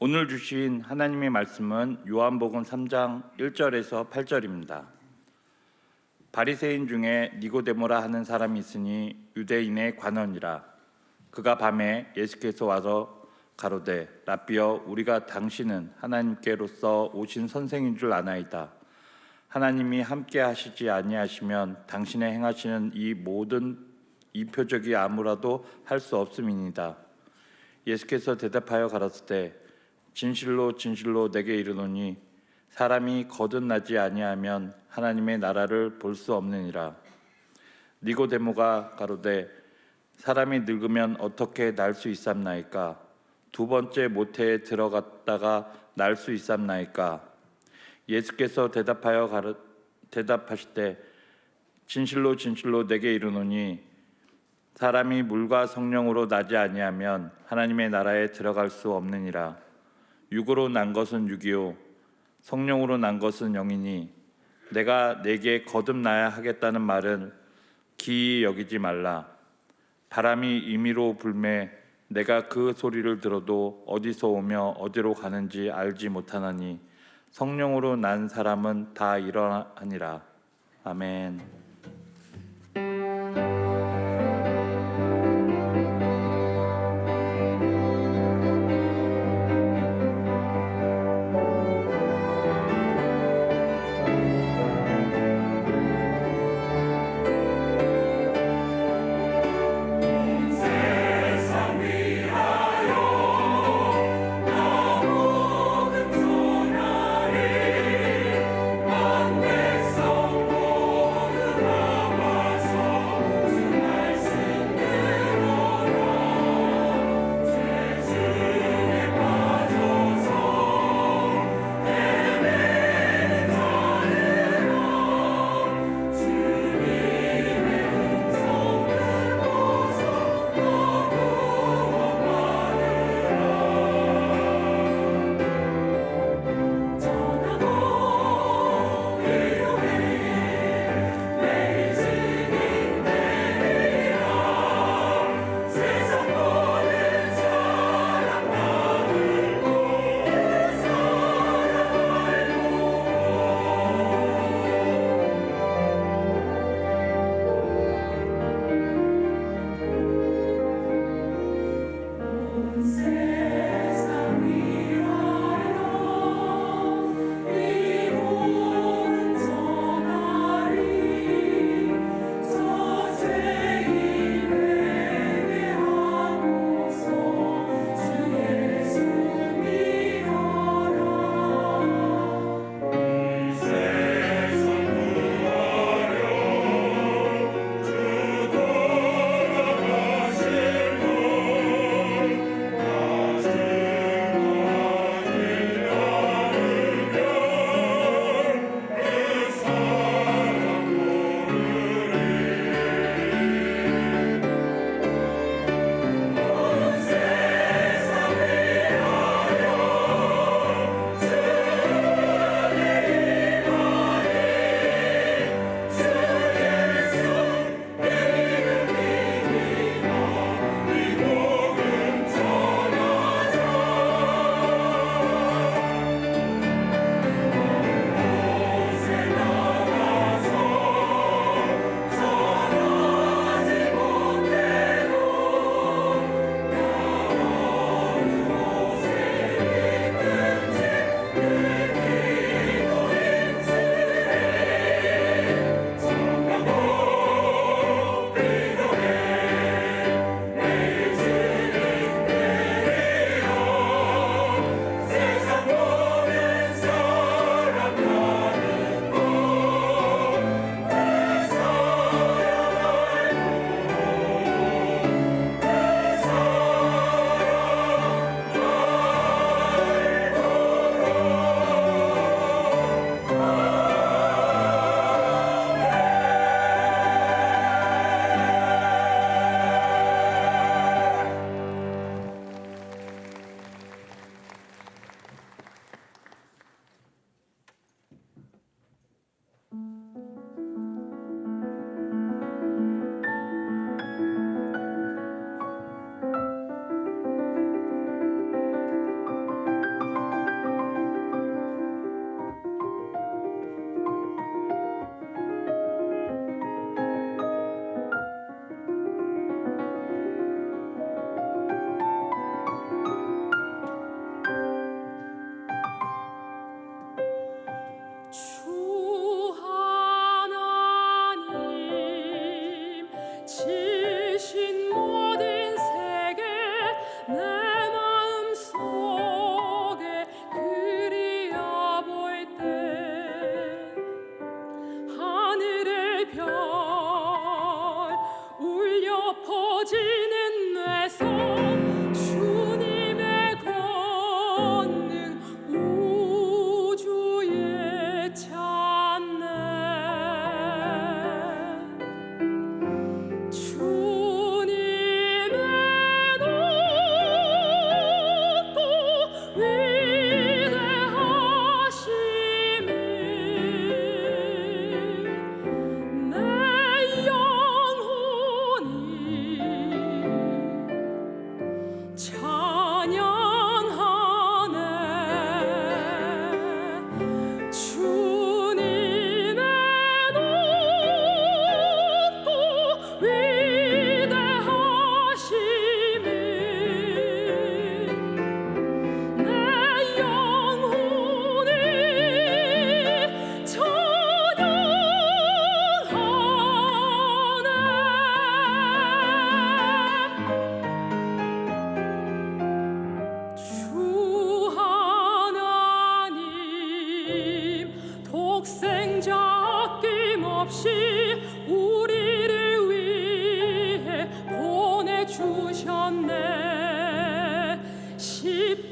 오늘 주신 하나님의 말씀은 요한복음 3장 1절에서 8절입니다. 바리새인 중에 니고데모라 하는 사람이 있으니 유대인의 관원이라. 그가 밤에 예수께서 와서 가로되 랍비여, 우리가 당신은 하나님께로서 오신 선생인 줄 아나이다. 하나님이 함께 하시지 아니하시면 당신의 행하시는 이 모든 이 표적이 아무라도 할 수 없음이니이다. 예수께서 대답하여 가라사대 진실로 진실로 내게 이르노니 사람이 거듭나지 아니하면 하나님의 나라를 볼 수 없느니라. 니고데모가 가로되 사람이 늙으면 어떻게 날 수 있삼나이까? 두 번째 모태에 들어갔다가 날 수 있삼나이까? 예수께서 대답하시되 진실로 진실로 내게 이르노니 사람이 물과 성령으로 나지 아니하면 하나님의 나라에 들어갈 수 없느니라. 육으로 난 것은 육이요 성령으로 난 것은 영이니 내가 내게 거듭나야 하겠다는 말은 기이 여기지 말라. 바람이 임의로 불매 내가 그 소리를 들어도 어디서 오며 어디로 가는지 알지 못하나니 성령으로 난 사람은 다 이러하니라. 아멘.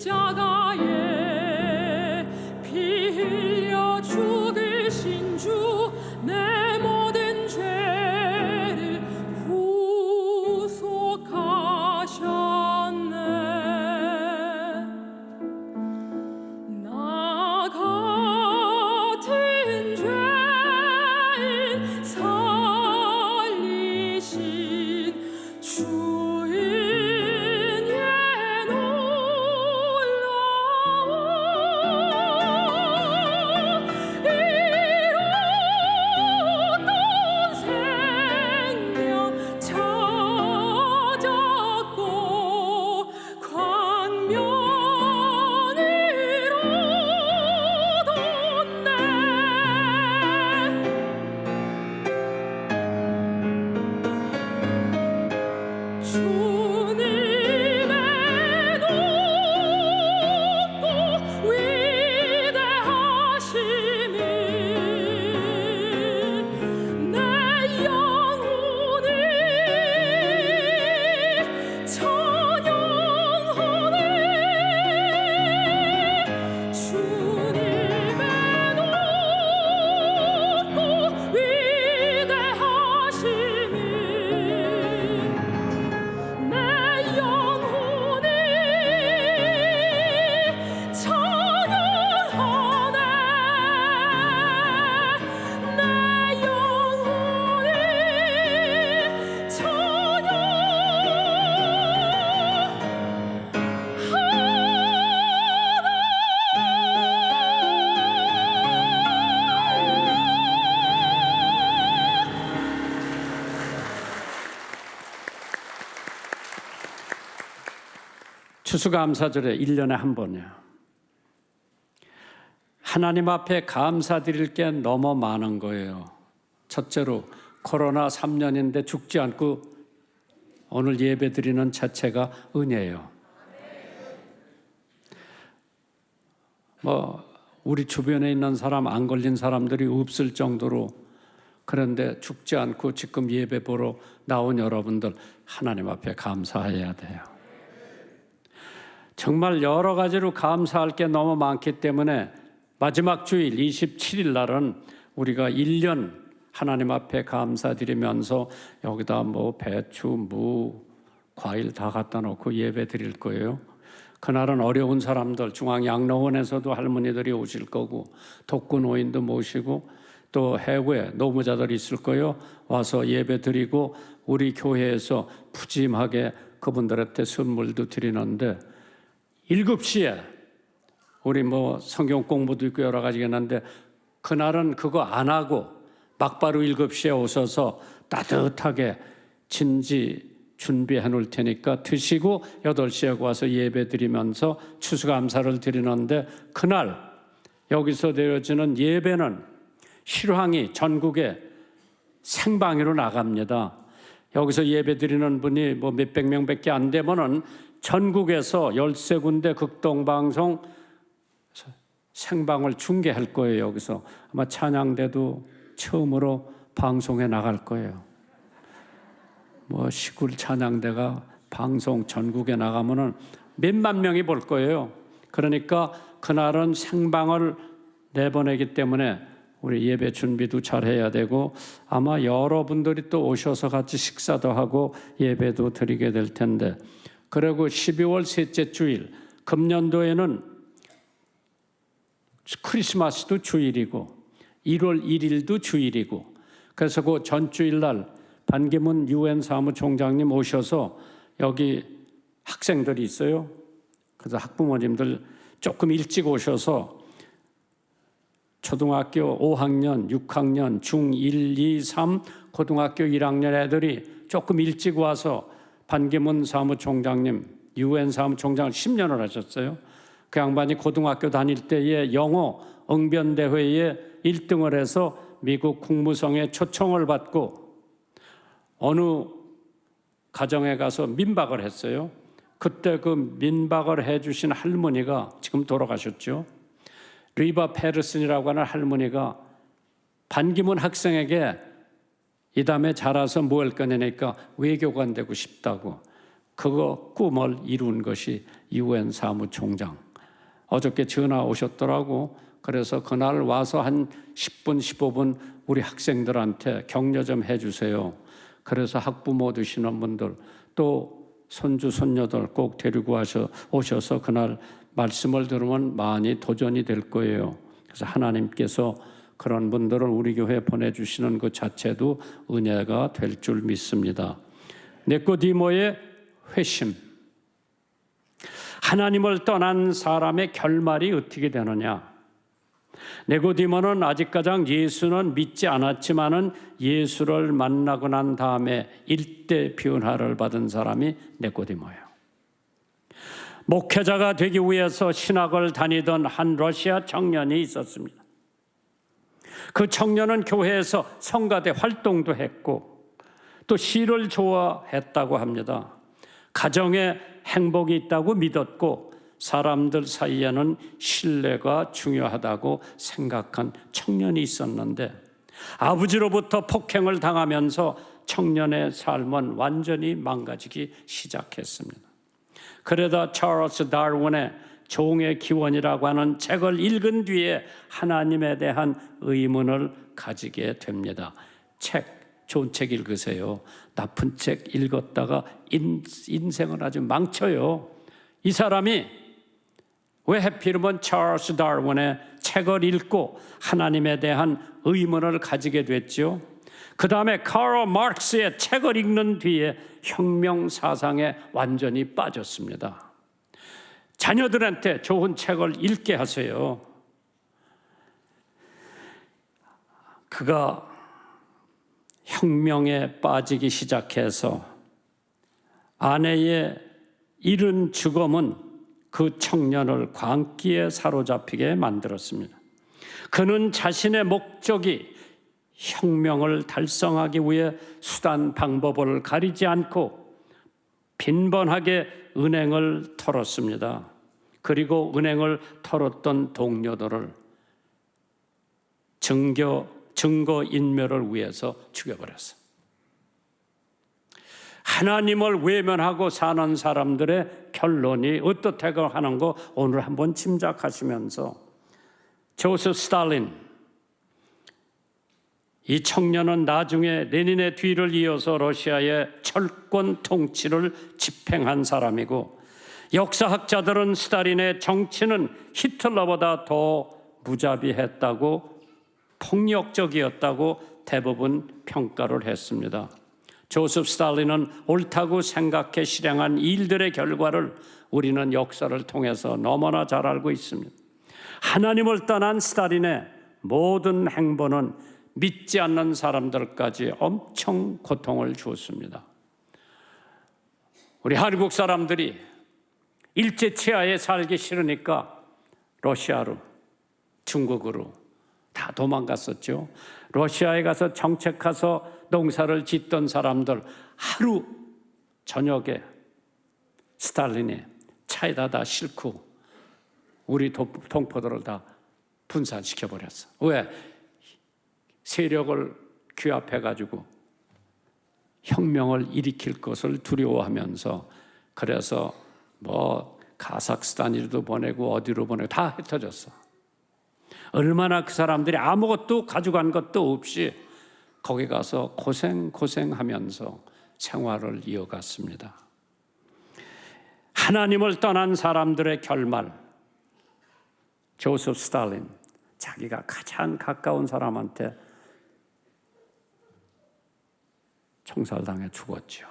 십자가에 피 흘려 죽으신 주 내 모든 죄를 후속하셨네. 나 같은 죄인 살리신 주인의 놀라운 잃었던 생명 찾았고 광명을 얻었네. 주님의 높고 위대하심이 내 영혼이 찬양하네. 주님의 높고 위대하심이 내 영혼이 찬양하네. 내 영혼이 추수감사절에 1년에 한 번이요. 하나님 앞에 감사드릴 게 너무 많은 거예요. 첫째로 코로나 3년인데 죽지 않고 오늘 예배 드리는 자체가 은혜예요. 우리 주변에 있는 사람, 안 걸린 사람들이 없을 정도로, 그런데 죽지 않고 지금 예배 보러 나온 여러분들 하나님 앞에 감사해야 돼요. 정말 여러 가지로 감사할 게 너무 많기 때문에 마지막 주일 27일 날은 우리가 1년 하나님 앞에 감사드리면서 여기다 배추, 무, 과일 다 갖다 놓고 예배 드릴 거예요. 그날은 어려운 사람들, 중앙양로원에서도 할머니들이 오실 거고, 독거노인도 모시고, 또 해외 노무자들이 있을 거예요. 와서 예배 드리고 우리 교회에서 푸짐하게 그분들한테 선물도 드리는데, 7시에 우리 성경 공부도 있고 여러 가지가 있는데, 그날은 그거 안 하고 막바로 7시에 오셔서 따뜻하게 진지 준비해 놓을 테니까 드시고 8시에 와서 예배 드리면서 추수감사를 드리는데, 그날 여기서 드려지는 예배는 실황이 전국에 생방으로 나갑니다. 여기서 예배 드리는 분이 몇백 명밖에 안 되면은 전국에서 13군데 극동방송 생방을 중계할 거예요. 여기서 아마 찬양대도 처음으로 방송에 나갈 거예요. 시골 찬양대가 방송 전국에 나가면은 몇만 명이 볼 거예요. 그러니까 그날은 생방을 내보내기 때문에 우리 예배 준비도 잘 해야 되고, 아마 여러분들이 또 오셔서 같이 식사도 하고 예배도 드리게 될 텐데, 그리고 12월 셋째 주일 금년도에는 크리스마스도 주일이고 1월 1일도 주일이고, 그래서 그 전주일 날 반기문 UN 사무총장님 오셔서 여기 학생들이 있어요. 그래서 학부모님들 조금 일찍 오셔서 초등학교 5학년, 6학년, 중1, 2, 3, 고등학교 1학년 애들이 조금 일찍 와서 반기문 사무총장님, UN 사무총장을 10년을 하셨어요. 그 양반이 고등학교 다닐 때에 영어 응변대회에 1등을 해서 미국 국무성에 초청을 받고 어느 가정에 가서 민박을 했어요. 그때 그 민박을 해주신 할머니가 지금 돌아가셨죠. 리바 페르슨이라고 하는 할머니가 반기문 학생에게 이 다음에 자라서 뭐 할 거냐니까 외교관 되고 싶다고. 그거 꿈을 이룬 것이 UN 사무총장. 어저께 전화 오셨더라고. 그래서 그날 와서 한 10분, 15분 우리 학생들한테 격려 좀 해주세요. 그래서 학부모 되시는 분들 또 손주, 손녀들 꼭 데리고 오셔서 그날 말씀을 들으면 많이 도전이 될 거예요. 그래서 하나님께서 그런 분들을 우리 교회에 보내주시는 것 자체도 은혜가 될 줄 믿습니다. 니고디모의 회심. 하나님을 떠난 사람의 결말이 어떻게 되느냐? 니고디모는 아직까지 예수는 믿지 않았지만은 예수를 만나고 난 다음에 일대 변화를 받은 사람이 니고디모예요. 목회자가 되기 위해서 신학을 다니던 한 러시아 청년이 있었습니다. 그 청년은 교회에서 성가대 활동도 했고 또 시를 좋아했다고 합니다. 가정에 행복이 있다고 믿었고 사람들 사이에는 신뢰가 중요하다고 생각한 청년이 있었는데 아버지로부터 폭행을 당하면서 청년의 삶은 완전히 망가지기 시작했습니다. 그러다 찰스 다윈의 종의 기원이라고 하는 책을 읽은 뒤에 하나님에 대한 의문을 가지게 됩니다. 좋은 책 읽으세요. 나쁜 책 읽었다가 인생을 아주 망쳐요. 이 사람이 왜 하필이면 찰스 다윈의 책을 읽고 하나님에 대한 의문을 가지게 됐죠? 그 다음에 카럴 마르크스의 책을 읽는 뒤에 혁명 사상에 완전히 빠졌습니다. 자녀들한테 좋은 책을 읽게 하세요. 그가 혁명에 빠지기 시작해서 아내의 이른 죽음은 그 청년을 광기에 사로잡히게 만들었습니다. 그는 자신의 목적이 혁명을 달성하기 위해 수단 방법을 가리지 않고 빈번하게 은행을 털었습니다. 그리고 은행을 털었던 동료들을 증거 인멸을 위해서 죽여버렸어요. 하나님을 외면하고 사는 사람들의 결론이 어떻다고 하는 거 오늘 한번 짐작하시면서 조세프 스탈린, 이 청년은 나중에 레닌의 뒤를 이어서 러시아의 철권 통치를 집행한 사람이고 역사학자들은 스탈린의 정치는 히틀러보다 더 무자비했다고 폭력적이었다고 대부분 평가를 했습니다. 조세프 스탈린은 옳다고 생각해 실행한 일들의 결과를 우리는 역사를 통해서 너무나 잘 알고 있습니다. 하나님을 떠난 스탈린의 모든 행보는 믿지 않는 사람들까지 엄청 고통을 주었습니다. 우리 한국 사람들이 일제치하에 살기 싫으니까 러시아로, 중국으로 다 도망갔었죠. 러시아에 가서 정책해서 농사를 짓던 사람들 하루 저녁에 스탈린이 차에다 다 싣고 우리 동포들을 다 분산시켜버렸어. 왜? 세력을 규합해가지고 혁명을 일으킬 것을 두려워하면서 그래서 카자흐스탄으로도 보내고 어디로 보내고 다 흩어졌어. 얼마나 그 사람들이 아무것도 가져간 것도 없이 거기 가서 고생하면서 생활을 이어갔습니다. 하나님을 떠난 사람들의 결말, 조세프 스탈린, 자기가 가장 가까운 사람한테 총살당해 죽었죠.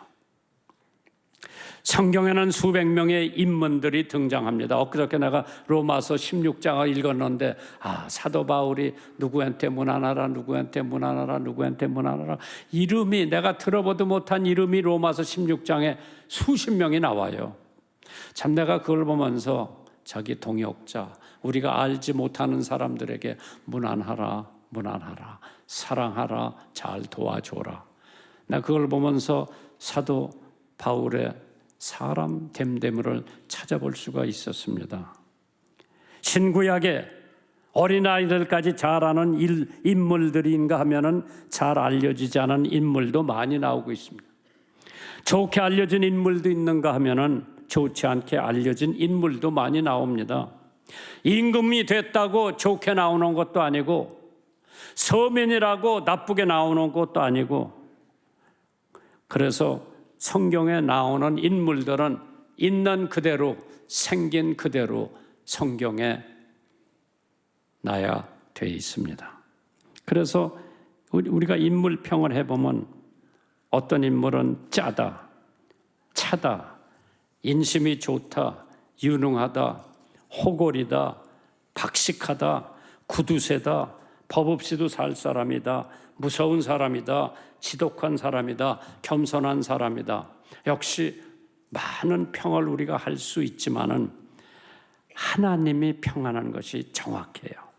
성경에는 수백 명의 인물들이 등장합니다. 엊그저께 내가 로마서 16장을 읽었는데 사도 바울이 누구한테 문안하라, 누구한테 문안하라, 누구한테 문안하라, 이름이 내가 들어보도 못한 이름이 로마서 16장에 수십 명이 나와요. 참 내가 그걸 보면서 자기 동역자, 우리가 알지 못하는 사람들에게 문안하라, 사랑하라, 잘 도와줘라. 나 그걸 보면서 사도 바울의 사람 됨됨을 찾아볼 수가 있었습니다. 신구약에 어린아이들까지 잘 아는 인물들인가 하면은 잘 알려지지 않은 인물도 많이 나오고 있습니다. 좋게 알려진 인물도 있는가 하면은 좋지 않게 알려진 인물도 많이 나옵니다. 임금이 됐다고 좋게 나오는 것도 아니고, 서민이라고 나쁘게 나오는 것도 아니고, 그래서 성경에 나오는 인물들은 있는 그대로, 생긴 그대로 성경에 나야 되어 있습니다. 그래서 우리가 인물평을 해보면 어떤 인물은 짜다, 차다, 인심이 좋다, 유능하다, 호골이다, 박식하다, 구두쇠다, 법 없이도 살 사람이다, 무서운 사람이다, 지독한 사람이다, 겸손한 사람이다. 역시 많은 평을 우리가 할 수 있지만은 하나님이 평하는 것이 정확해요.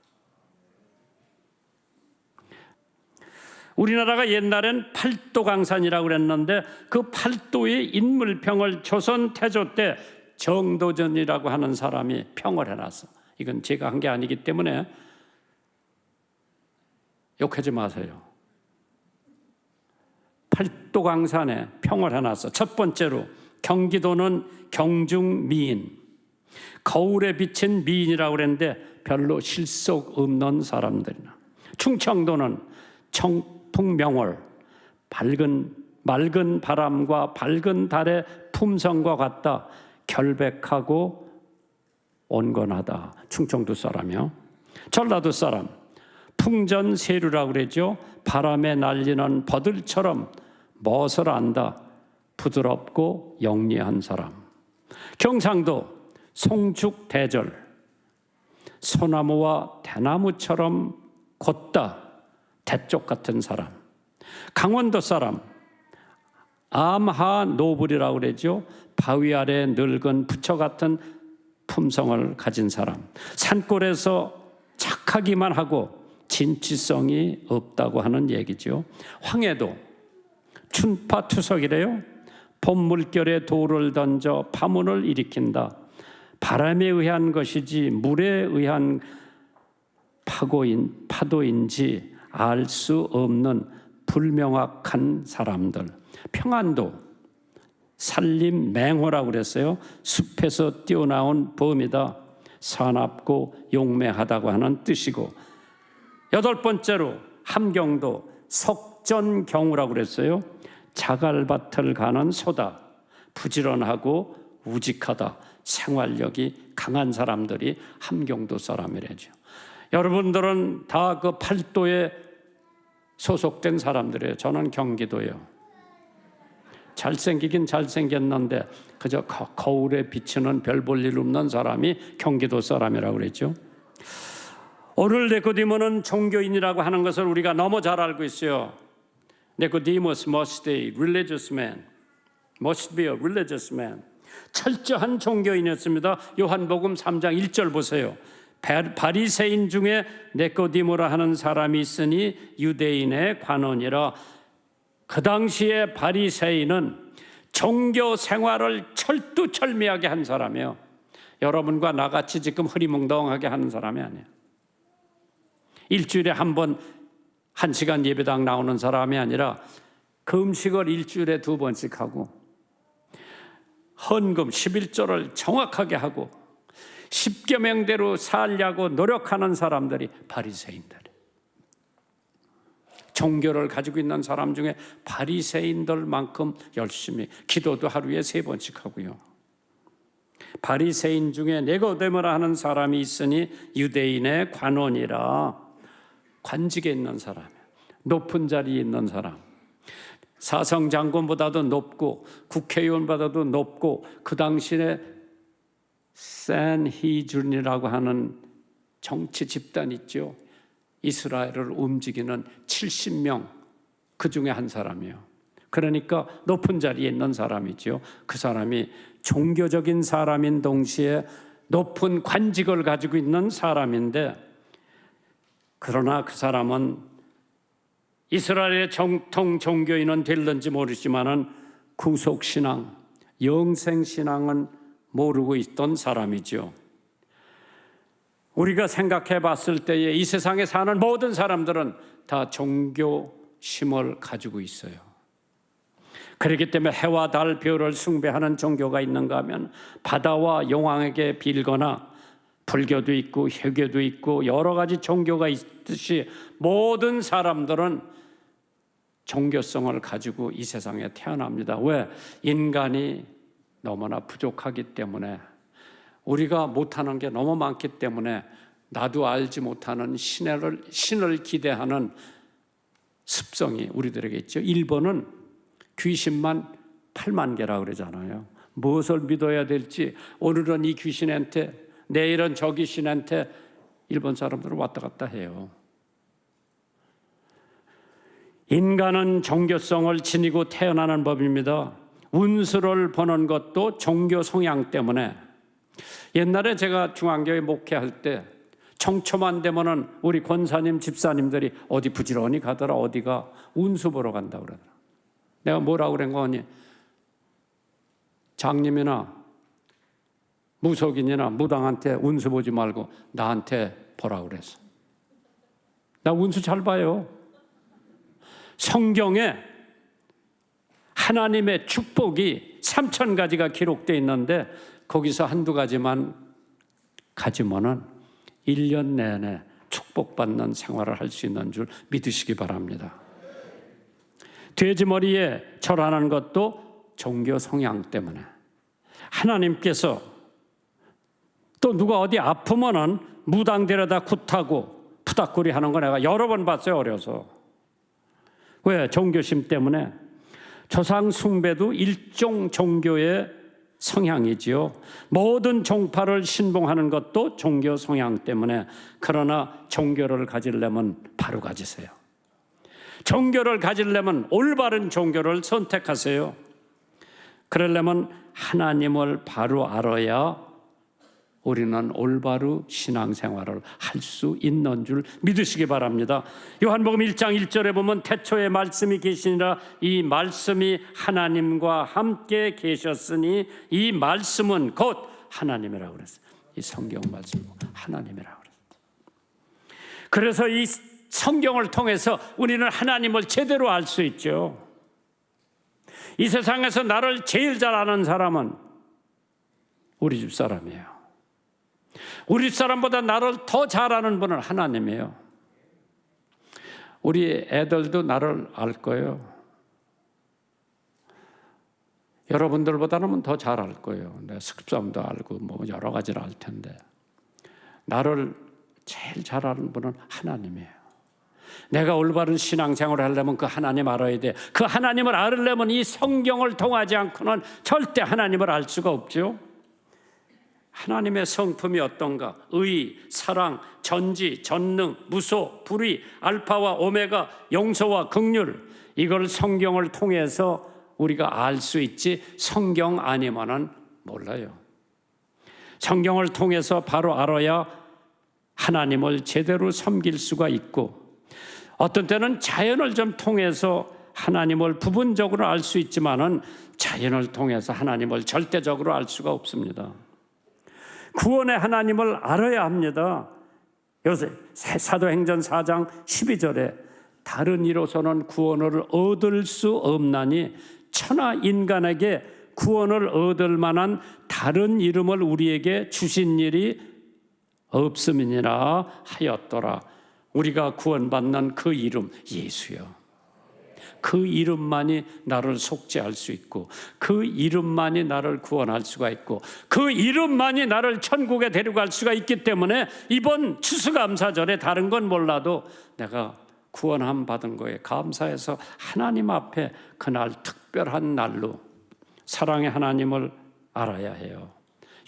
우리나라가 옛날엔 팔도강산이라고 그랬는데 그 팔도의 인물평을 조선 태조 때 정도전이라고 하는 사람이 평을 해놨어. 이건 제가 한 게 아니기 때문에 욕하지 마세요. 팔도강산에 평을 해놨어. 첫 번째로 경기도는 경중미인, 거울에 비친 미인이라고 그랬는데 별로 실속 없는 사람들이나. 충청도는 청풍명월, 맑은 바람과 밝은 달의 품성과 같다, 결백하고 온건하다. 충청도 사람이요. 전라도 사람 풍전세류라고 그러죠. 바람에 날리는 버들처럼 멋을 안다, 부드럽고 영리한 사람. 경상도 송죽대절, 소나무와 대나무처럼 곧다, 대쪽 같은 사람. 강원도 사람 암하노불이라고 그러죠. 바위 아래 늙은 부처 같은 품성을 가진 사람. 산골에서 착하기만 하고 진취성이 없다고 하는 얘기죠. 황해도 춘파투석이래요. 봄 물결에 돌을 던져 파문을 일으킨다. 바람에 의한 것이지 물에 의한 파도인지 알 수 없는 불명확한 사람들. 평안도 산림맹호라고 그랬어요. 숲에서 뛰어나온 범이다. 사납고 용맹하다고 하는 뜻이고, 여덟 번째로 함경도 석전경우라고 그랬어요. 자갈밭을 가는 소다. 부지런하고 우직하다. 생활력이 강한 사람들이 함경도 사람이래죠. 여러분들은 다 그 팔도에 소속된 사람들이에요. 저는 경기도예요. 잘생기긴 잘생겼는데 그저 거울에 비치는 별 볼 일 없는 사람이 경기도 사람이라고 그랬죠. 오늘 니고디모는 종교인이라고 하는 것을 우리가 너무 잘 알고 있어요. Nicodemus must be a religious man. Must be a religious man. 철저한 종교인이었습니다. 요한복음 3장 1절 보세요. 바리새인 중에 니코디모라 하는 사람이 있으니 유대인의 관원이라. 그 당시에 바리새인은 종교 생활을 철두철미하게 한 사람이에요. 여러분과 나같이 지금 흐리멍덩하게 하는 사람이 아니에요. 일주일에 한 번 1시간 예배당 나오는 사람이 아니라 금식을 일주일에 2번씩 하고 헌금 11조를 정확하게 하고 십계명대로 살려고 노력하는 사람들이 바리새인들이에요. 종교를 가지고 있는 사람 중에 바리새인들만큼 열심히 기도도 하루에 3번씩 하고요. 바리새인 중에 니고데모라 하는 사람이 있으니 유대인의 관원이라. 관직에 있는 사람이에요. 높은 자리에 있는 사람. 사성장군보다도 높고 국회의원보다도 높고 그 당시에 산헤드린이라고 하는 정치 집단 있죠. 이스라엘을 움직이는 70명 그 중에 한 사람이에요. 그러니까 높은 자리에 있는 사람이죠. 그 사람이 종교적인 사람인 동시에 높은 관직을 가지고 있는 사람인데, 그러나 그 사람은 이스라엘의 정통 종교인은 될는지 모르지만은 구속신앙, 영생신앙은 모르고 있던 사람이죠. 우리가 생각해 봤을 때에 이 세상에 사는 모든 사람들은 다 종교심을 가지고 있어요. 그렇기 때문에 해와 달, 별을 숭배하는 종교가 있는가 하면 바다와 용왕에게 빌거나 불교도 있고 회교도 있고 여러 가지 종교가 있듯이 모든 사람들은 종교성을 가지고 이 세상에 태어납니다. 왜? 인간이 너무나 부족하기 때문에, 우리가 못하는 게 너무 많기 때문에 나도 알지 못하는 신을 기대하는 습성이 우리들에게 있죠. 일본은 귀신만 8만 개라고 그러잖아요. 무엇을 믿어야 될지, 오늘은 이 귀신한테, 내일은 저 귀신한테 일본 사람들은 왔다 갔다 해요. 인간은 종교성을 지니고 태어나는 법입니다. 운수를 보는 것도 종교 성향 때문에, 옛날에 제가 중앙교회 목회할 때 청초만 되면은 우리 권사님, 집사님들이 어디 부지런히 가더라, 어디가 운수 보러 간다 그러더라. 내가 뭐라고 그런 거니? 장님이나 무속인이나 무당한테 운수 보지 말고 나한테 보라 그랬어. 나 운수 잘 봐요. 성경에 하나님의 축복이 3,000가지가 기록되어 있는데 거기서 한두 가지만 가지면은 1년 내내 축복받는 생활을 할 수 있는 줄 믿으시기 바랍니다. 돼지머리에 절하는 것도 종교 성향 때문에, 하나님께서 또 누가 어디 아프면은 무당 데려다 굿하고 푸닥거리 하는 거 내가 여러 번 봤어요, 어려서. 왜? 종교심 때문에. 조상 숭배도 일종 종교의 성향이지요. 모든 종파를 신봉하는 것도 종교 성향 때문에. 그러나 종교를 가지려면 바로 가지세요. 종교를 가지려면 올바른 종교를 선택하세요. 그러려면 하나님을 바로 알아야 우리는 올바로 신앙생활을 할 수 있는 줄 믿으시기 바랍니다. 요한복음 1장 1절에 보면 태초에 말씀이 계시니라, 이 말씀이 하나님과 함께 계셨으니 이 말씀은 곧 하나님이라고 그랬어요. 이 성경 말씀은 하나님이라고 그랬어요. 그래서 이 성경을 통해서 우리는 하나님을 제대로 알 수 있죠. 이 세상에서 나를 제일 잘 아는 사람은 우리 집 사람이에요. 우리 사람보다 나를 더 잘 아는 분은 하나님이에요. 우리 애들도 나를 알 거예요. 여러분들보다는 더 잘 알 거예요. 내 식성도 알고 뭐 여러 가지를 알 텐데, 나를 제일 잘 아는 분은 하나님이에요. 내가 올바른 신앙생활을 하려면 그 하나님 알아야 돼. 그 하나님을 알으려면 이 성경을 통하지 않고는 절대 하나님을 알 수가 없죠. 하나님의 성품이 어떤가? 의, 사랑, 전지, 전능, 무소, 불의, 알파와 오메가, 용서와 긍휼, 이걸 성경을 통해서 우리가 알 수 있지, 성경 아니면은 몰라요. 성경을 통해서 바로 알아야 하나님을 제대로 섬길 수가 있고, 어떤 때는 자연을 좀 통해서 하나님을 부분적으로 알 수 있지만은 자연을 통해서 하나님을 절대적으로 알 수가 없습니다. 구원의 하나님을 알아야 합니다. 요새 사도행전 4장 12절에 다른 이로서는 구원을 얻을 수 없나니 천하 인간에게 구원을 얻을 만한 다른 이름을 우리에게 주신 일이 없음이니라 하였더라. 우리가 구원받는 그 이름 예수요. 그 이름만이 나를 속죄할 수 있고, 그 이름만이 나를 구원할 수가 있고, 그 이름만이 나를 천국에 데려갈 수가 있기 때문에 이번 추수감사절에 다른 건 몰라도 내가 구원함 받은 거에 감사해서 하나님 앞에 그날 특별한 날로 사랑의 하나님을 알아야 해요.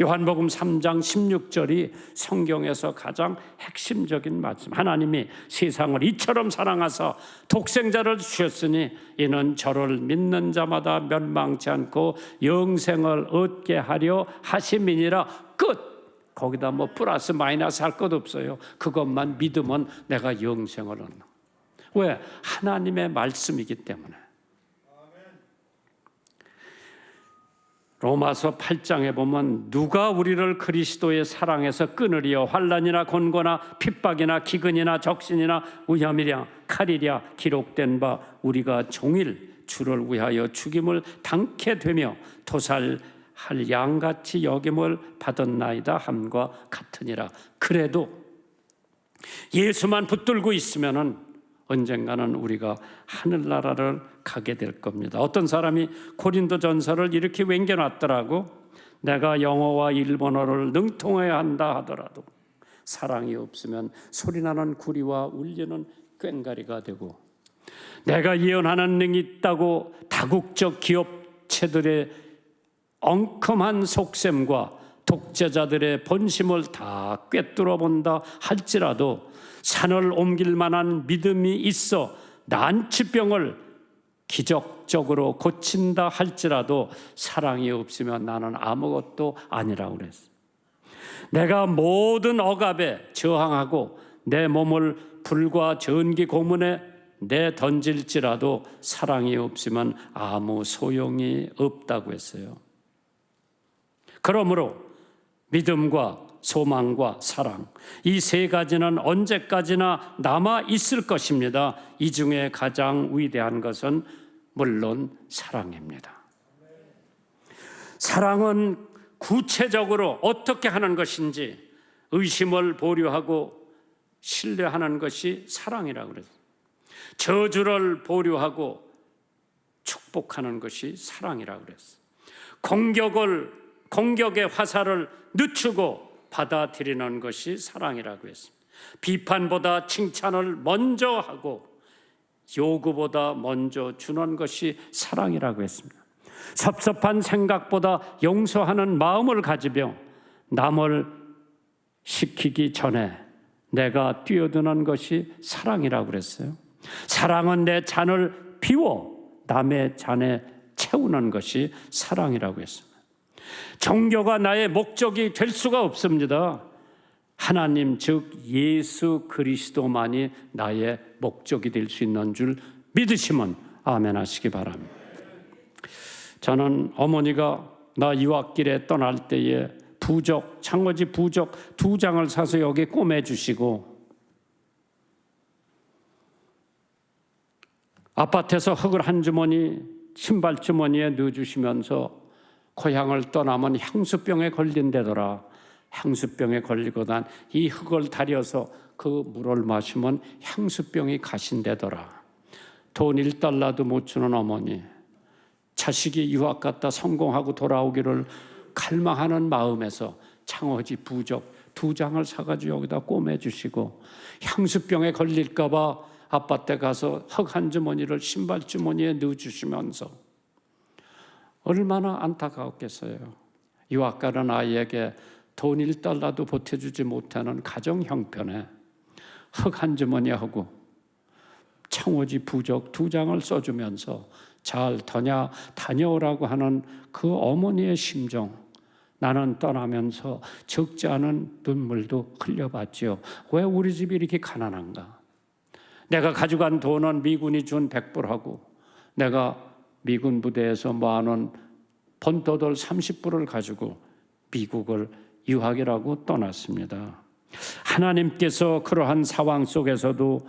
요한복음 3장 16절이 성경에서 가장 핵심적인 말씀. 하나님이 세상을 이처럼 사랑하사 독생자를 주셨으니 이는 저를 믿는 자마다 멸망치 않고 영생을 얻게 하려 하심이니라. 끝. 거기다 뭐 플러스 마이너스 할 것 없어요. 그것만 믿으면 내가 영생을 얻는. 왜? 하나님의 말씀이기 때문에. 로마서 8장에 보면 누가 우리를 그리스도의 사랑에서 끊으리요? 환난이나 곤고나 핍박이나 기근이나 적신이나 위험이랴 칼이랴. 기록된 바 우리가 종일 주를 위하여 죽임을 당케 되며 도살할 양같이 여김을 받았나이다 함과 같으니라. 그래도 예수만 붙들고 있으면은 언젠가는 우리가 하늘나라를 가게 될 겁니다. 어떤 사람이 고린도전서를 이렇게 맹겨놨더라고. 내가 영어와 일본어를 능통해야 한다 하더라도 사랑이 없으면 소리나는 구리와 울리는 꽹과리가 되고, 내가 예언하는 능이 있다고 다국적 기업체들의 엉큼한 속셈과 독재자들의 본심을 다 꿰뚫어 본다 할지라도 산을 옮길 만한 믿음이 있어 난치병을 기적적으로 고친다 할지라도 사랑이 없으면 나는 아무것도 아니라고 그랬어. 내가 모든 억압에 저항하고 내 몸을 불과 전기 고문에 내던질지라도 사랑이 없으면 아무 소용이 없다고 했어요. 그러므로 믿음과 소망과 사랑, 이 세 가지는 언제까지나 남아 있을 것입니다. 이 중에 가장 위대한 것은 물론 사랑입니다. 사랑은 구체적으로 어떻게 하는 것인지 의심을 보류하고 신뢰하는 것이 사랑이라고 그랬어요. 저주를 보류하고 축복하는 것이 사랑이라고 그랬어요. 공격의 화살을 늦추고 받아들이는 것이 사랑이라고 했습니다. 비판보다 칭찬을 먼저 하고 요구보다 먼저 주는 것이 사랑이라고 했습니다. 섭섭한 생각보다 용서하는 마음을 가지며 남을 시키기 전에 내가 뛰어드는 것이 사랑이라고 그랬어요. 사랑은 내 잔을 비워 남의 잔에 채우는 것이 사랑이라고 했습니다. 종교가 나의 목적이 될 수가 없습니다. 하나님 즉 예수 그리스도만이 나의 목적이 될 수 있는 줄 믿으시면 아멘 하시기 바랍니다. 저는 어머니가 나 유학길에 떠날 때에 창호지 부적 2장을 사서 여기 꿰매주시고 아파트에서 흙을 한 주머니 신발 주머니에 넣어주시면서 고향을 떠나면 향수병에 걸린다더라. 향수병에 걸리거든 이 흙을 다려서 그 물을 마시면 향수병이 가신다더라. 돈 1달러도 못 주는 어머니, 자식이 유학 갔다 성공하고 돌아오기를 갈망하는 마음에서 창호지 부적 2장을 사가지고 여기다 꿰매주시고 향수병에 걸릴까 봐 아파트에 가서 흙 한 주머니를 신발 주머니에 넣어주시면서 얼마나 안타까웠겠어요. 유학 가는 아이에게 돈 1달러도 보태주지 못하는 가정 형편에 흙 한 주머니하고 창호지 부적 2장을 써주면서 잘 다녀오라고 하는 그 어머니의 심정, 나는 떠나면서 적지 않은 눈물도 흘려봤지요. 왜 우리 집이 이렇게 가난한가? 내가 가져간 돈은 미군이 준 100불하고 내가 미군 부대에서 모아놓은 번도돌 30불을 가지고 미국을 유학이라고 떠났습니다. 하나님께서 그러한 상황 속에서도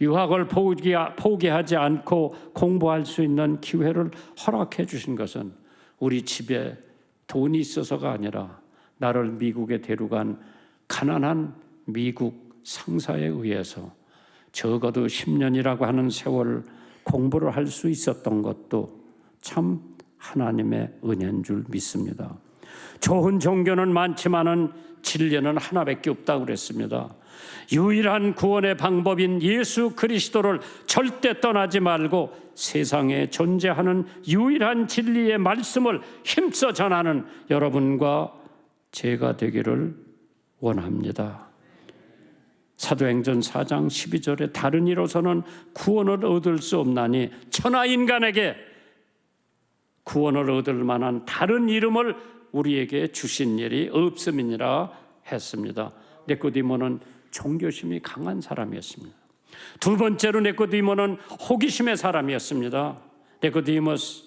유학을 포기하지 않고 공부할 수 있는 기회를 허락해 주신 것은 우리 집에 돈이 있어서가 아니라 나를 미국에 데려간 가난한 미국 상사에 의해서 적어도 10년이라고 하는 세월 공부를 할 수 있었던 것도 참 하나님의 은혜인 줄 믿습니다. 좋은 종교는 많지만은 진리는 하나밖에 없다고 그랬습니다. 유일한 구원의 방법인 예수 그리스도를 절대 떠나지 말고 세상에 존재하는 유일한 진리의 말씀을 힘써 전하는 여러분과 제가 되기를 원합니다. 사도행전 4장 12절에 다른 이로서는 구원을 얻을 수 없나니 천하 인간에게 구원을 얻을 만한 다른 이름을 우리에게 주신 일이 없음이니라 했습니다. 니고디모는 종교심이 강한 사람이었습니다. 두 번째로 니고디모는 호기심의 사람이었습니다. 니고디모스,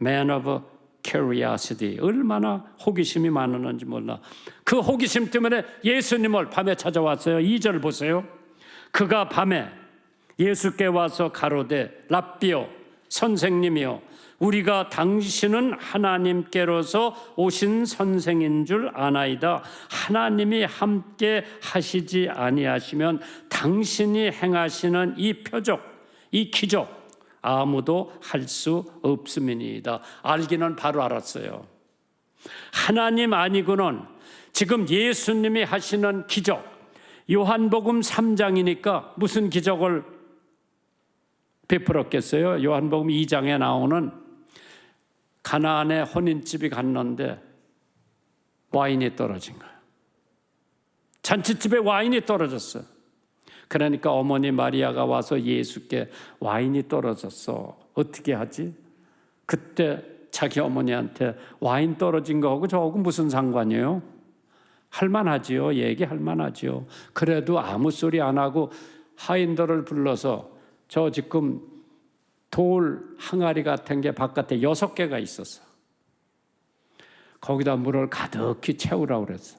man of curiosity, 얼마나 호기심이 많았는지 몰라. 그 호기심 때문에 예수님을 밤에 찾아왔어요. 2절 보세요. 그가 밤에 예수께 와서 가로되 랍비요 선생님이요 우리가 당신은 하나님께로서 오신 선생인 줄 아나이다. 하나님이 함께 하시지 아니하시면 당신이 행하시는 이 표적, 이 기적 아무도 할 수 없음이니이다. 알기는 바로 알았어요. 하나님 아니고는 지금 예수님이 하시는 기적, 요한복음 3장이니까 무슨 기적을 베풀었겠어요? 요한복음 2장에 나오는 가나안의 혼인집이 갔는데 와인이 떨어진 거예요. 잔치집에 와인이 떨어졌어요. 그러니까 어머니 마리아가 와서 예수께 와인이 떨어졌어. 어떻게 하지? 그때 자기 어머니한테 와인 떨어진 거하고 저하고 무슨 상관이에요? 할만하지요. 얘기할 만하지요. 그래도 아무 소리 안 하고 하인들을 불러서 저 지금 돌 항아리 같은 게 바깥에 6개가 있었어. 거기다 물을 가득히 채우라고 그랬어.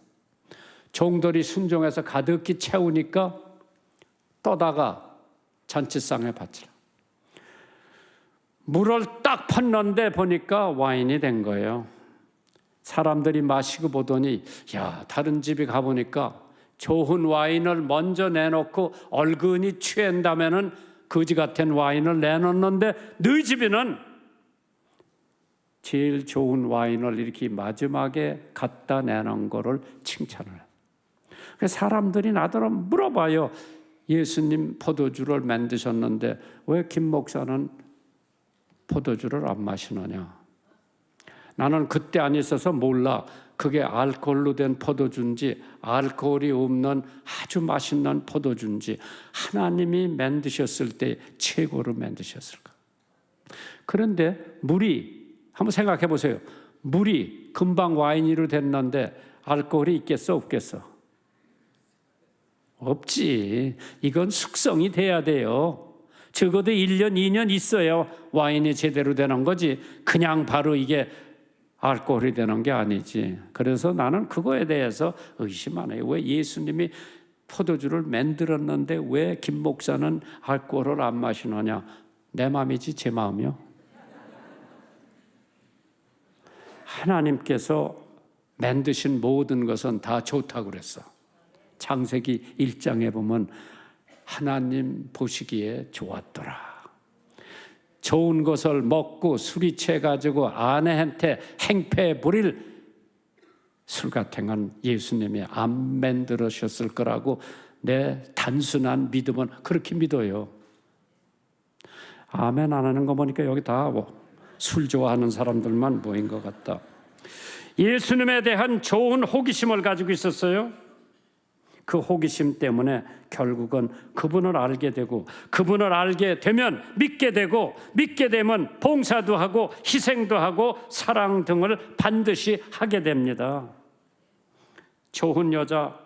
종들이 순종해서 가득히 채우니까 떠다가 잔치상에 바치라. 물을 딱 팠는데 보니까 와인이 된 거예요. 사람들이 마시고 보더니 야, 다른 집에 가보니까 좋은 와인을 먼저 내놓고 얼큰이 취한다면은 거지 같은 와인을 내놓는데 너희 집에는 제일 좋은 와인을 이렇게 마지막에 갖다 내놓은 거를 칭찬을 해요. 그래서 사람들이 나더러 물어봐요. 예수님 포도주를 만드셨는데 왜 김 목사는 포도주를 안 마시느냐? 나는 그때 안 있어서 몰라. 그게 알코올로 된 포도주인지 알코올이 없는 아주 맛있는 포도주인지 하나님이 만드셨을 때 최고로 만드셨을까? 그런데 물이 한번 생각해 보세요. 물이 금방 와인으로 됐는데 알코올이 있겠어 없겠어? 없지. 이건 숙성이 돼야 돼요. 적어도 1년 2년 있어야 와인이 제대로 되는 거지 그냥 바로 이게 알코올이 되는 게 아니지. 그래서 나는 그거에 대해서 의심 안 해요. 왜 예수님이 포도주를 만들었는데 왜 김 목사는 알코올을 안 마시느냐? 내 마음이지 제 마음이요. 하나님께서 만드신 모든 것은 다 좋다고 그랬어. 창세기 1장에 보면 하나님 보시기에 좋았더라. 좋은 것을 먹고 술이 채가지고 아내한테 행패 부릴 술 같은 건 예수님이 안 만들으셨을 거라고 내 단순한 믿음은 그렇게 믿어요. 아멘 안 하는 거 보니까 여기 다 술 좋아하는 사람들만 모인 것 같다. 예수님에 대한 좋은 호기심을 가지고 있었어요. 그 호기심 때문에 결국은 그분을 알게 되고 그분을 알게 되면 믿게 되고 믿게 되면 봉사도 하고 희생도 하고 사랑 등을 반드시 하게 됩니다. 좋은 여자,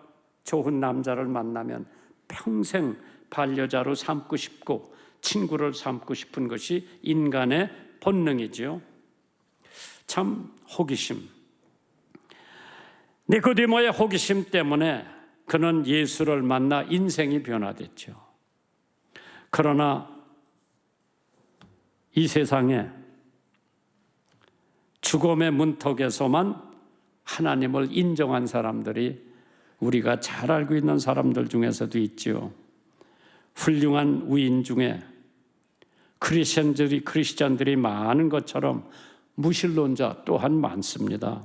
좋은 남자를 만나면 평생 반려자로 삼고 싶고 친구를 삼고 싶은 것이 인간의 본능이지요. 참 호기심. 니고디모의 호기심 때문에 그는 예수를 만나 인생이 변화됐죠. 그러나 이 세상에 죽음의 문턱에서만 하나님을 인정한 사람들이 우리가 잘 알고 있는 사람들 중에서도 있죠. 훌륭한 위인 중에 크리스찬들이 많은 것처럼 무신론자 또한 많습니다.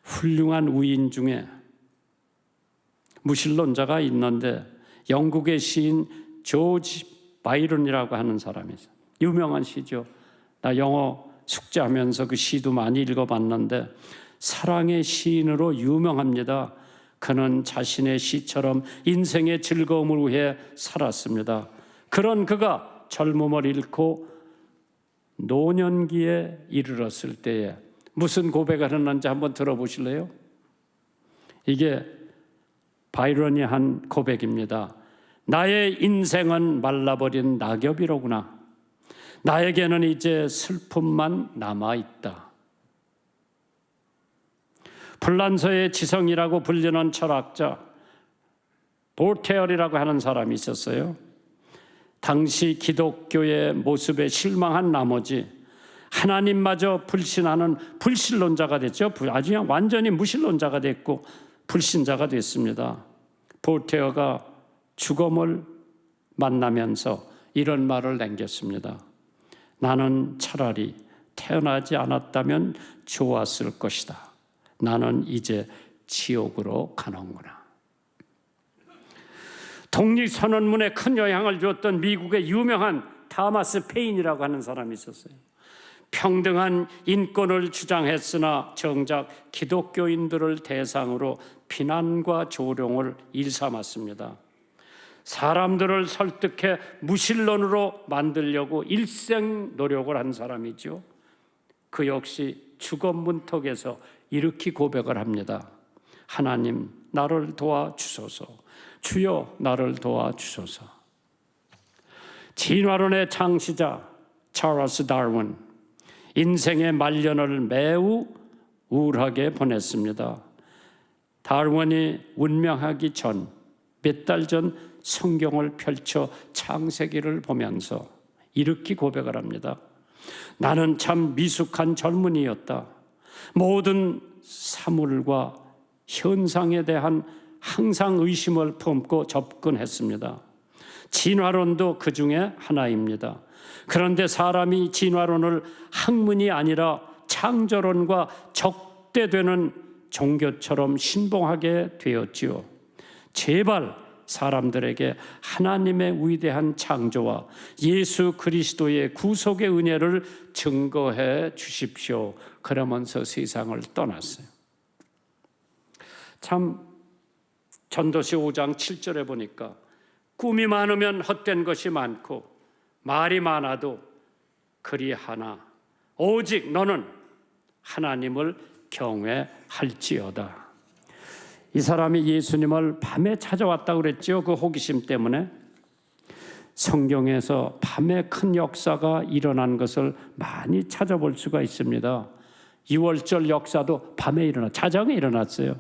훌륭한 위인 중에 무신론자가 있는데 영국의 시인 조지 바이런이라고 하는 사람이 있어요. 유명한 시죠. 나 영어 숙제하면서 그 시도 많이 읽어봤는데 사랑의 시인으로 유명합니다. 그는 자신의 시처럼 인생의 즐거움을 위해 살았습니다. 그런 그가 젊음을 잃고 노년기에 이르렀을 때에 무슨 고백을 했는지 한번 들어보실래요? 이게 바이런이 한 고백입니다. 나의 인생은 말라버린 낙엽이로구나. 나에게는 이제 슬픔만 남아있다. 불란서의 지성이라고 불리는 철학자 볼테어리라고 하는 사람이 있었어요. 당시 기독교의 모습에 실망한 나머지 하나님마저 불신하는 불신론자가 됐죠. 아주 그냥 완전히 무신론자가 됐고 불신자가 됐습니다. 볼테어가 죽음을 만나면서 이런 말을 남겼습니다. 나는 차라리 태어나지 않았다면 좋았을 것이다. 나는 이제 지옥으로 가는구나. 독립선언문에 큰 영향을 주었던 미국의 유명한 타마스 페인이라고 하는 사람이 있었어요. 평등한 인권을 주장했으나 정작 기독교인들을 대상으로 비난과 조롱을 일삼았습니다. 사람들을 설득해 무신론으로 만들려고 일생 노력을 한 사람이죠. 그 역시 죽음 문턱에서 이렇게 고백을 합니다. 하나님, 나를 도와주소서. 주여, 나를 도와주소서. 진화론의 창시자 찰스 다윈, 인생의 말년을 매우 우울하게 보냈습니다. 다윈이 운명하기 전, 몇 달 전 성경을 펼쳐 창세기를 보면서 이렇게 고백을 합니다. 나는 참 미숙한 젊은이였다. 모든 사물과 현상에 대한 항상 의심을 품고 접근했습니다. 진화론도 그 중에 하나입니다. 그런데 사람이 진화론을 학문이 아니라 창조론과 적대되는 종교처럼 신봉하게 되었지요. 제발 사람들에게 하나님의 위대한 창조와 예수 그리스도의 구속의 은혜를 증거해 주십시오. 그러면서 세상을 떠났어요. 참 전도서 5장 7절에 보니까 꿈이 많으면 헛된 것이 많고 말이 많아도 그리하나 오직 너는 하나님을 경외할지어다. 이 사람이 예수님을 밤에 찾아왔다고 그랬죠. 그 호기심 때문에. 성경에서 밤에 큰 역사가 일어난 것을 많이 찾아볼 수가 있습니다. 6월절 역사도 밤에 자정에 일어났어요.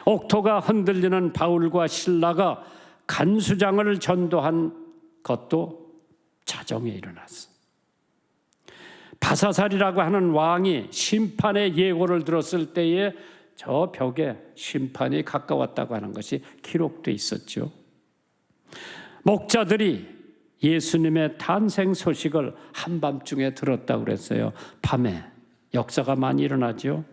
옥토가 흔들리는 바울과 실라가 간수장을 전도한 것도 자정에 일어났어. 바사살이라고 하는 왕이 심판의 예고를 들었을 때에 저 벽에 심판이 가까웠다고 하는 것이 기록돼 있었죠. 목자들이 예수님의 탄생 소식을 한밤중에 들었다고 그랬어요. 밤에 역사가 많이 일어나죠.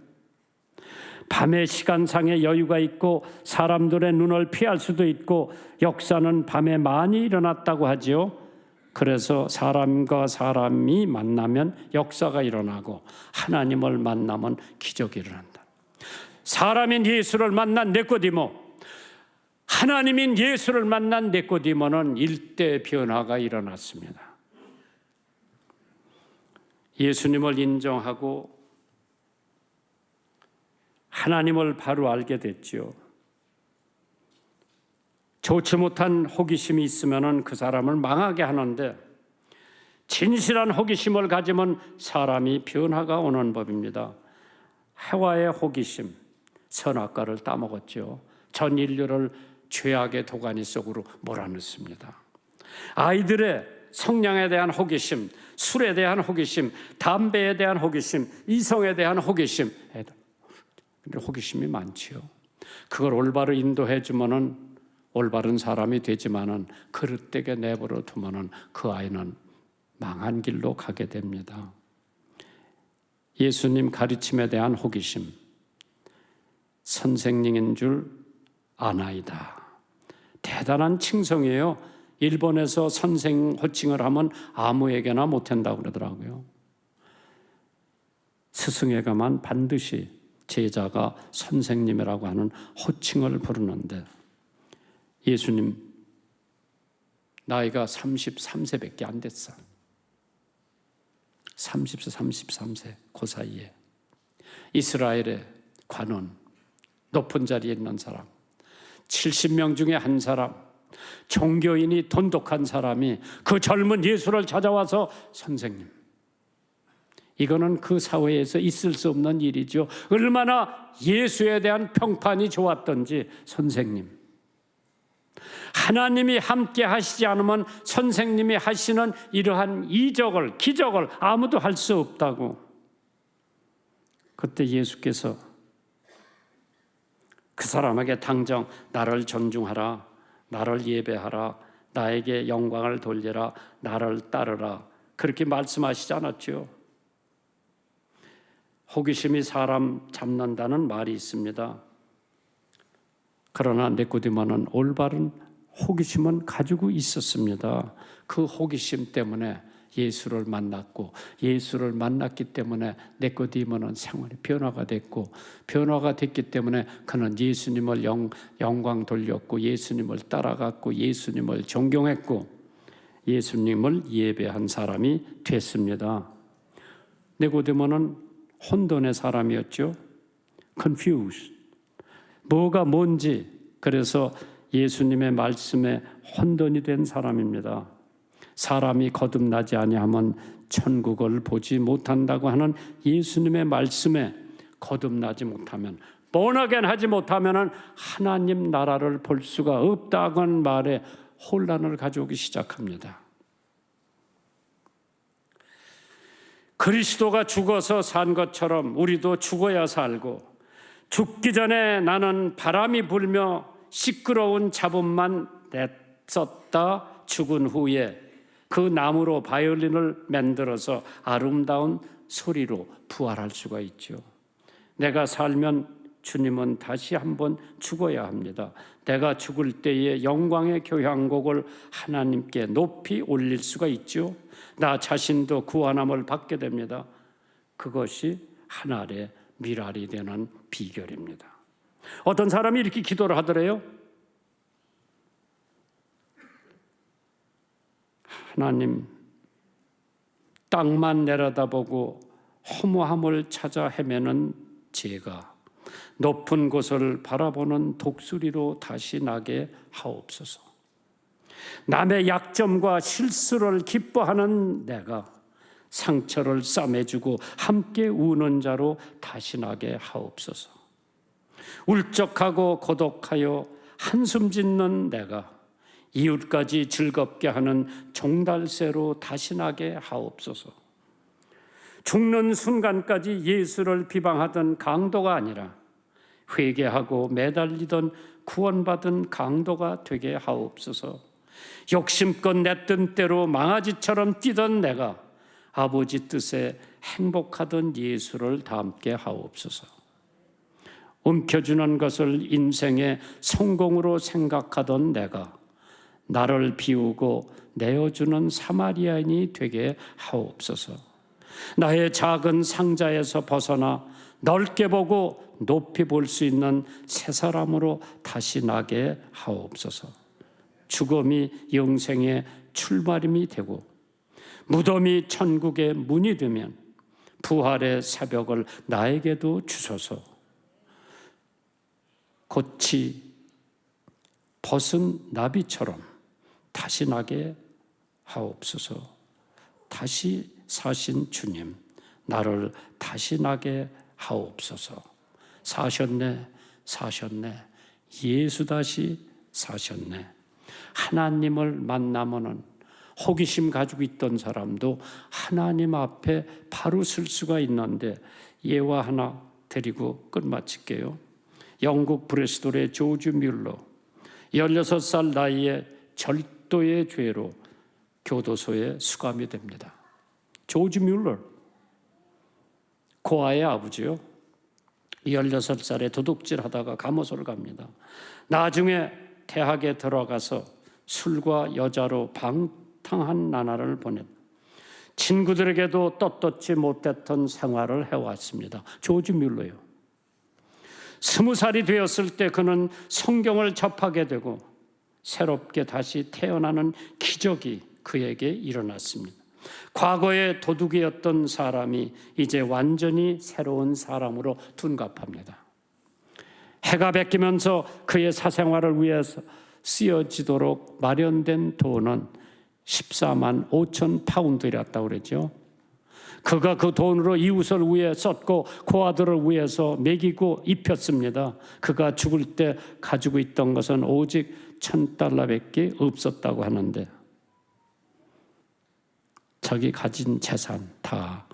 밤에 시간상의 여유가 있고 사람들의 눈을 피할 수도 있고 역사는 밤에 많이 일어났다고 하죠. 그래서 사람과 사람이 만나면 역사가 일어나고 하나님을 만나면 기적이 일어난다. 사람인 예수를 만난 니고디모, 하나님인 예수를 만난 니고디모는 일대 변화가 일어났습니다. 예수님을 인정하고 하나님을 바로 알게 됐지요. 좋지 못한 호기심이 있으면 그 사람을 망하게 하는데 진실한 호기심을 가지면 사람이 변화가 오는 법입니다. 해와의 호기심, 선악과를 따먹었죠. 전 인류를 죄악의 도가니 속으로 몰아넣습니다. 아이들의 성량에 대한 호기심, 술에 대한 호기심, 담배에 대한 호기심, 이성에 대한 호기심, 호기심이 많지요. 그걸 올바로 인도해 주면은 올바른 사람이 되지만은 그릇되게 내버려 두면은 그 아이는 망한 길로 가게 됩니다. 예수님 가르침에 대한 호기심, 선생님인 줄 아나이다. 대단한 칭송이에요. 일본에서 선생 호칭을 하면 아무에게나 못한다고 그러더라고요. 스승에게만 반드시 제자가 선생님이라고 하는 호칭을 부르는데 예수님 나이가 33세밖에 안 됐어. 30세, 33세 그 사이에 이스라엘의 관원, 높은 자리에 있는 사람, 70명 중에 한 사람, 종교인이 돈독한 사람이 그 젊은 예수를 찾아와서 선생님, 이거는 그 사회에서 있을 수 없는 일이죠. 얼마나 예수에 대한 평판이 좋았던지 선생님, 하나님이 함께 하시지 않으면 선생님이 하시는 이러한 이적을, 기적을 아무도 할 수 없다고. 그때 예수께서 그 사람에게 당장 나를 존중하라, 나를 예배하라, 나에게 영광을 돌려라, 나를 따르라, 그렇게 말씀하시지 않았죠. 호기심이 사람 잡는다는 말이 있습니다. 그러나 니고디모는 올바른 호기심은 가지고 있었습니다. 그 호기심 때문에 예수를 만났고, 예수를 만났기 때문에 니고디모는 생활이 변화가 됐고, 변화가 됐기 때문에 그는 예수님을 영광 돌렸고, 예수님을 따라갔고, 예수님을 존경했고, 예수님을 예배한 사람이 됐습니다. 니고디모는 혼돈의 사람이었죠. confused. 뭐가 뭔지. 그래서 예수님의 말씀에 혼돈이 된 사람입니다. 사람이 거듭나지 아니하면 천국을 보지 못한다고 하는 예수님의 말씀에 거듭나지 못하면, born again 하지 못하면 하나님 나라를 볼 수가 없다고 하는 말에 혼란을 가져오기 시작합니다. 그리스도가 죽어서 산 것처럼 우리도 죽어야 살고, 죽기 전에 나는 바람이 불며 시끄러운 잡음만 냈었다 죽은 후에 그 나무로 바이올린을 만들어서 아름다운 소리로 부활할 수가 있죠. 내가 살면 주님은 다시 한번 죽어야 합니다. 내가 죽을 때에 영광의 교향곡을 하나님께 높이 올릴 수가 있죠. 나 자신도 구원함을 받게 됩니다. 그것이 하늘의 미랄이 되는 비결입니다. 어떤 사람이 이렇게 기도를 하더래요. 하나님, 땅만 내려다보고 허무함을 찾아 헤매는 제가 높은 곳을 바라보는 독수리로 다시 나게 하옵소서. 남의 약점과 실수를 기뻐하는 내가 상처를 싸매주고 함께 우는 자로 다시 나게 하옵소서. 울적하고 고독하여 한숨 짓는 내가 이웃까지 즐겁게 하는 종달새로 다시 나게 하옵소서. 죽는 순간까지 예수를 비방하던 강도가 아니라 회개하고 매달리던 구원받은 강도가 되게 하옵소서. 욕심껏 내 뜻대로 망아지처럼 뛰던 내가 아버지 뜻에 행복하던 예수를 닮게 하옵소서. 움켜주는 것을 인생의 성공으로 생각하던 내가 나를 비우고 내어주는 사마리아인이 되게 하옵소서. 나의 작은 상자에서 벗어나 넓게 보고 높이 볼 수 있는 새 사람으로 다시 나게 하옵소서. 죽음이 영생의 출발임이 되고 무덤이 천국의 문이 되면 부활의 새벽을 나에게도 주소서. 꽃이 벗은 나비처럼 다시 나게 하옵소서. 다시 사신 주님, 나를 다시 나게 하옵소서. 사셨네, 사셨네. 예수 다시 사셨네. 하나님을 만나면은 호기심 가지고 있던 사람도 하나님 앞에 바로 설 수가 있는데, 예화 하나 드리고 끝마칠게요. 영국 브리스톨의 조지 뮬러, 16살 나이에 절도의 죄로 교도소에 수감이 됩니다. 조지 뮬러, 고아의 아버지요. 16살에 도둑질하다가 감옥을 갑니다. 나중에 대학에 들어가서 술과 여자로 방탕한 나날을 보냈, 친구들에게도 떳떳지 못했던 생활을 해왔습니다. 조지 뮬러요. 20살이 되었을 때 그는 성경을 접하게 되고 새롭게 다시 태어나는 기적이 그에게 일어났습니다. 과거에 도둑이었던 사람이 이제 완전히 새로운 사람으로 둔갑합니다. 해가 베끼면서 그의 사생활을 위해서 쓰여지도록 마련된 돈은 14만 5천 파운드였다고 그랬죠. 그가 그 돈으로 이웃을 위해 썼고 고아들을 위해서 먹이고 입혔습니다. 그가 죽을 때 가지고 있던 것은 오직 $1,000밖에 없었다고 하는데 자기 가진 재산 다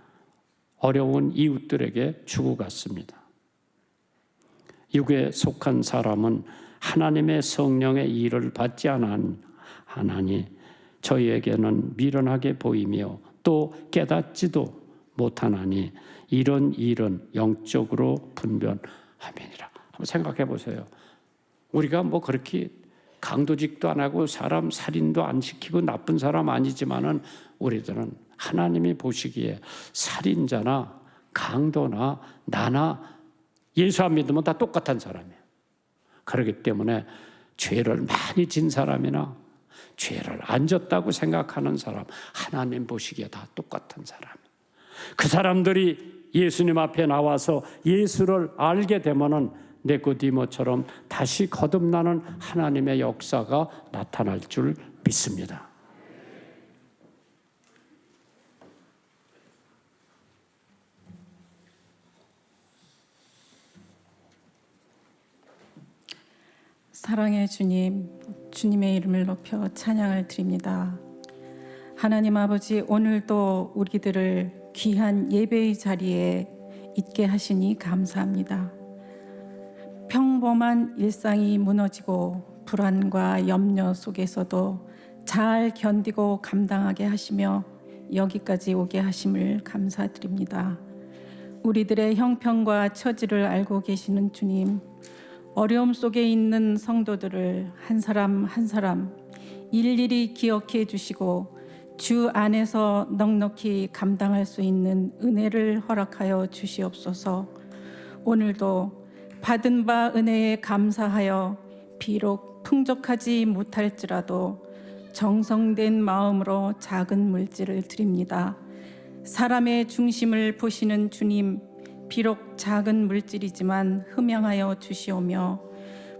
어려운 이웃들에게 주고 갔습니다. 육에 속한 사람은 하나님의 성령의 일을 받지 않으니 저희에게는 미련하게 보이며 또 깨닫지도 못하나니 이런 일은 영적으로 분별함이니라. 한번 생각해 보세요. 우리가 뭐 그렇게 강도직도 안 하고 사람 살인도 안 시키고 나쁜 사람 아니지만은 우리들은 하나님이 보시기에 살인자나 강도나 나나 예수 안 믿으면 다 똑같은 사람이에요. 그렇기 때문에 죄를 많이 진 사람이나 죄를 안 졌다고 생각하는 사람, 하나님 보시기에 다 똑같은 사람. 그 사람들이 예수님 앞에 나와서 예수를 알게 되면은 니고디모처럼 다시 거듭나는 하나님의 역사가 나타날 줄 믿습니다. 사랑의 주님, 주님의 이름을 높여 찬양을 드립니다. 하나님 아버지, 오늘도 우리들을 귀한 예배의 자리에 있게 하시니 감사합니다. 평범한 일상이 무너지고 불안과 염려 속에서도 잘 견디고 감당하게 하시며 여기까지 오게 하심을 감사드립니다. 우리들의 형편과 처지를 알고 계시는 주님, 어려움 속에 있는 성도들을 한 사람 한 사람 일일이 기억해 주시고 주 안에서 넉넉히 감당할 수 있는 은혜를 허락하여 주시옵소서. 오늘도 받은 바 은혜에 감사하여 비록 풍족하지 못할지라도 정성된 마음으로 작은 물질을 드립니다. 사람의 중심을 보시는 주님, 비록 작은 물질이지만 흠양하여 주시오며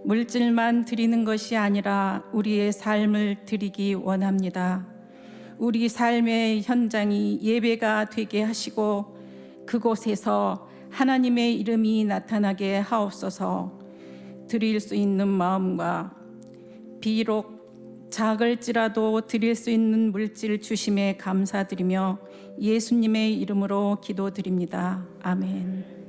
물질만 드리는 것이 아니라 우리의 삶을 드리기 원합니다. 우리 삶의 현장이 예배가 되게 하시고 그곳에서 하나님의 이름이 나타나게 하옵소서. 드릴 수 있는 마음과 비록 작을지라도 드릴 수 있는 물질 주심에 감사드리며 예수님의 이름으로 기도드립니다. 아멘.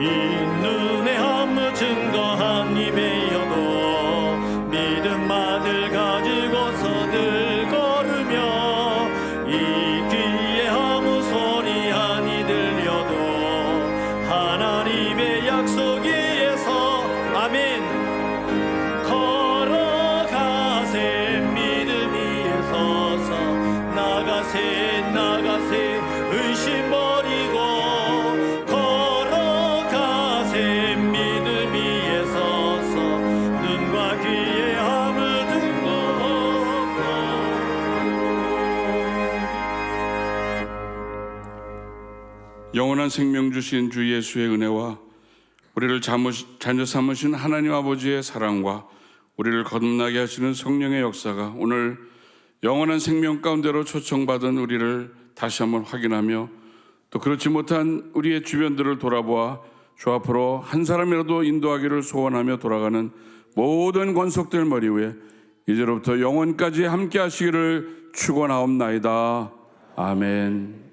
이 눈에 아무 증거한 입에여도 믿음 아들 가지고서 늘 걸으며 이 귀 영원한 생명 주신 주 예수의 은혜와 우리를 자녀 삼으신 하나님 아버지의 사랑과 우리를 거듭나게 하시는 성령의 역사가 오늘 영원한 생명 가운데로 초청받은 우리를 다시 한번 확인하며 또 그렇지 못한 우리의 주변들을 돌아보아 주 앞으로 한 사람이라도 인도하기를 소원하며 돌아가는 모든 권속들 머리 위에 이제로부터 영원까지 함께 하시기를 축원하옵나이다. 아멘.